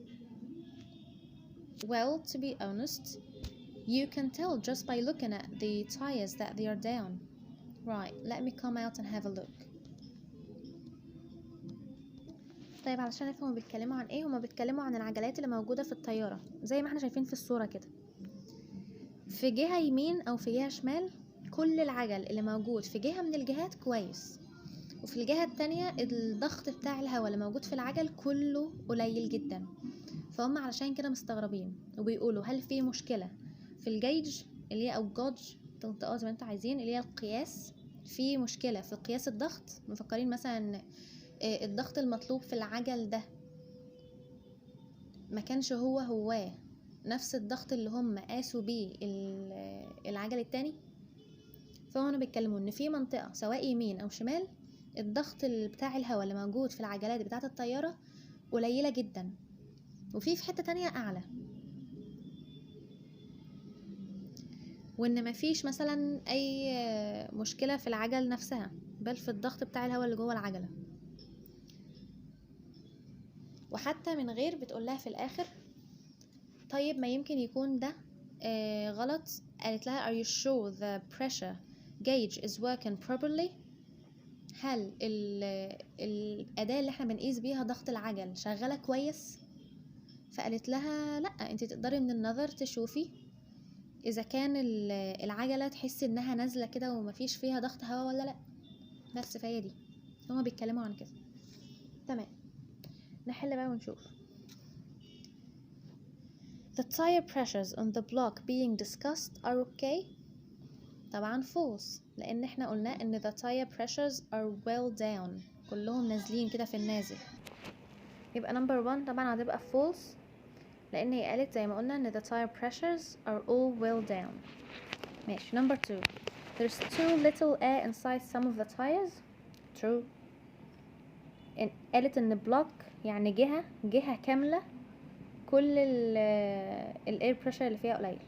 Well, to be honest, you can tell just by looking at the tires that they are down. Right, let me come out and have a look. طيب علشان نفهم هما بيتكلموا عن ايه. هما بيتكلموا عن العجلات اللي موجودة في الطيارة زي ما احنا شايفين في الصورة كده. في جهة يمين او في جهة شمال كل العجل اللي موجود في جهة من الجهات كويس، وفي الجهة التانية الضغط بتاع الهواء اللي موجود في العجل كله قليل جدا. فهم علشان كده مستغربين وبيقولوا هل في مشكلة في الجيج اللي هي او جوج تنطقها زي ما انتوا عايزين، اللي هي القياس. في مشكلة في قياس الضغط. مفكرين مثلا الضغط المطلوب في العجل ده ما كانش هو نفس الضغط اللي هم قاسوا بيه العجل التاني. فهم بيتكلموا ان في منطقة سواء يمين او شمال الضغط بتاع الهواء اللي موجود في العجلات بتاعة الطيارة قليلة جدا، وفي حتة تانية اعلى، وان مفيش مثلا اي مشكلة في العجل نفسها بل في الضغط بتاع الهواء اللي جوه العجلة. وحتى من غير بتقولها في الاخر طيب ما يمكن يكون ده غلط. قالت لها are you sure the pressure gauge is working properly؟ هل الأداة اللي احنا بنقيس بيها ضغط العجل شغالة كويس؟ فقالت لها لا، انت تقدري من النظر تشوفي اذا كان العجلة تحسي انها نازلة كده ومفيش فيها ضغط هواء ولا لا. بس فهي دي هما بيتكلموا عن كده. تمام، نحل بقى ونشوف. The tire pressures on the block being discussed are okay. طبعا false، لان احنا قلنا ان the tire pressures are well down، كلهم نازلين كده في النازل. يبقى number 1 طبعا هتبقى false. لان هي قالت زي ما قلنا ان the tire pressures are all well down. ماشي. number 2 there's too little air inside some of the tires. true. قالت ان block يعني جهة كاملة كل ال air pressure اللي فيها قليل.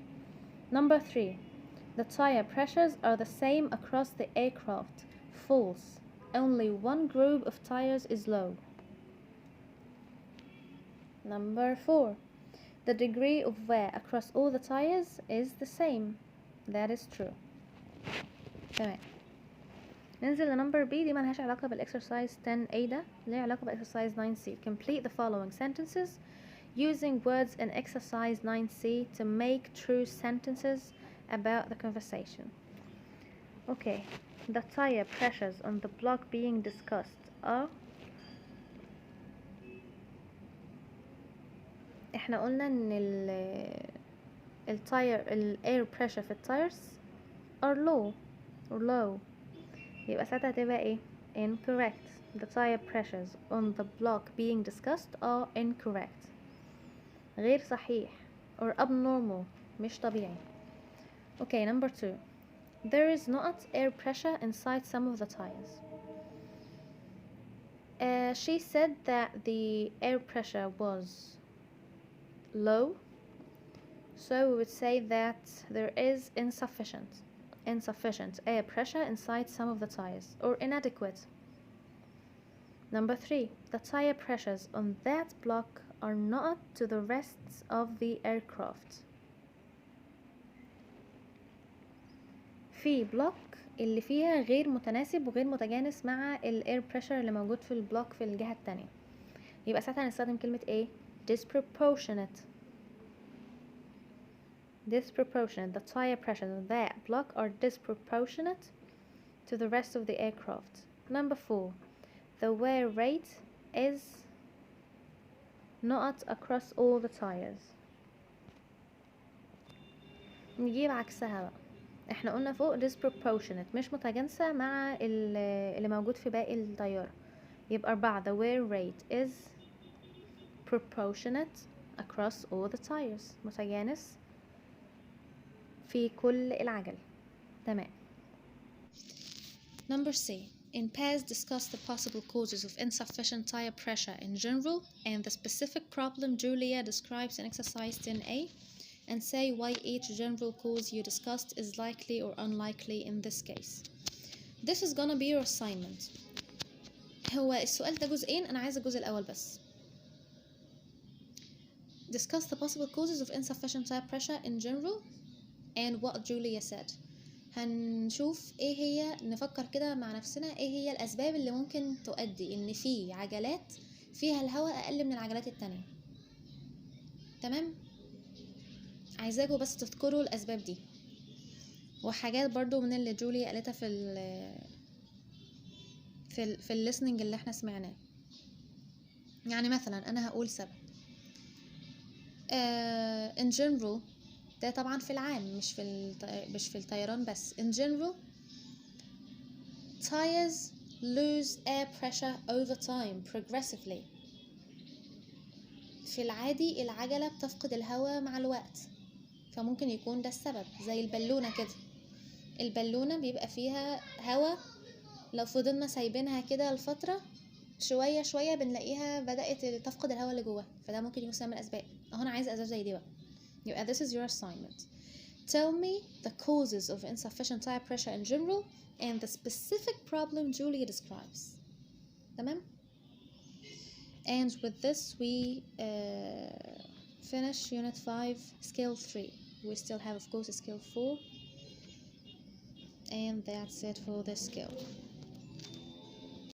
number 3 the tire pressures are the same across the aircraft. false. only one group of tires is low. number 4 the degree of wear across all the tires is the same. that is true. تمام. ننزل لنمبر B. دي ملهاش علاقة بالexercise 10A ده، ليه علاقة بالexercise 9C. complete the following sentences using words in exercise 9C to make true sentences about the conversation. okay. the tire pressures on the block being discussed are. احنا قلنا ان ال air pressure في التايرز are low. يبقى ساعتها هتبقى ايه؟ incorrect. the tire pressures on the block being discussed are incorrect. غير صحيح or abnormal. مش طبيعي. okay. number 2 there is not air pressure inside some of the tires. she said that the air pressure was low, so we would say that there is insufficient air pressure inside some of the tires, or inadequate. number 3 the tire pressures on that block are not to the rest of the aircraft. في block اللي فيها غير متناسب وغير متجانس مع ال air pressure اللي موجود في البلوك في الجهة التانية، يبقى ساعتها هنستخدم كلمة ايه؟ disproportionate. the tire pressures on that block are disproportionate to the rest of the aircraft. number 4 the wear rate is not across all the tires. نجيب عكسها بقى. احنا قلنا فوق disproportionate مش متجانسة مع اللي موجود في باقي الطيارة، يبقى 4 the wear rate is proportionate across all the tires. متجانس في كل العجل. تمام. number C in pairs discuss the possible causes of insufficient tire pressure in general and the specific problem Julia describes in exercise 10A, and say why each general cause you discussed is likely or unlikely in this case. this is gonna be your assignment. هو السؤال ده جزئين، أنا عايزة الجزء الأول بس. discuss the possible causes of insufficient tire pressure in general and what Julia said. هنشوف ايه هي، نفكر كده مع نفسنا ايه هي الأسباب اللي ممكن تؤدي ان في عجلات فيها الهواء أقل من العجلات التانية. تمام؟ عايزاكوا بس تذكروا الأسباب دي وحاجات برضو من اللي جولي قالتها في الليسننج اللي احنا سمعناه. يعني مثلا انا هقول سبب in general، ده طبعا في العام مش في الطيران بس. in general tires lose air pressure over time progressively. في العادي العجلة بتفقد الهواء مع الوقت، فممكن يكون ده السبب. زي البالونة كده، البالونة بيبقى فيها هواء، لو فضلنا سايبينها كده لفترة شوية شوية بنلاقيها بدأت تفقد الهواء اللي جواها، فده ممكن يكون سبب من الأسباب. أهو أنا عايزة أسباب زي دي بقى. يبقى this is your assignment. tell me the causes of insufficient tire pressure in general and the specific problem Julia describes. تمام؟ and with this we finish Unit 5 Skill 3. we still have of course Skill 4, and that's it for this skill.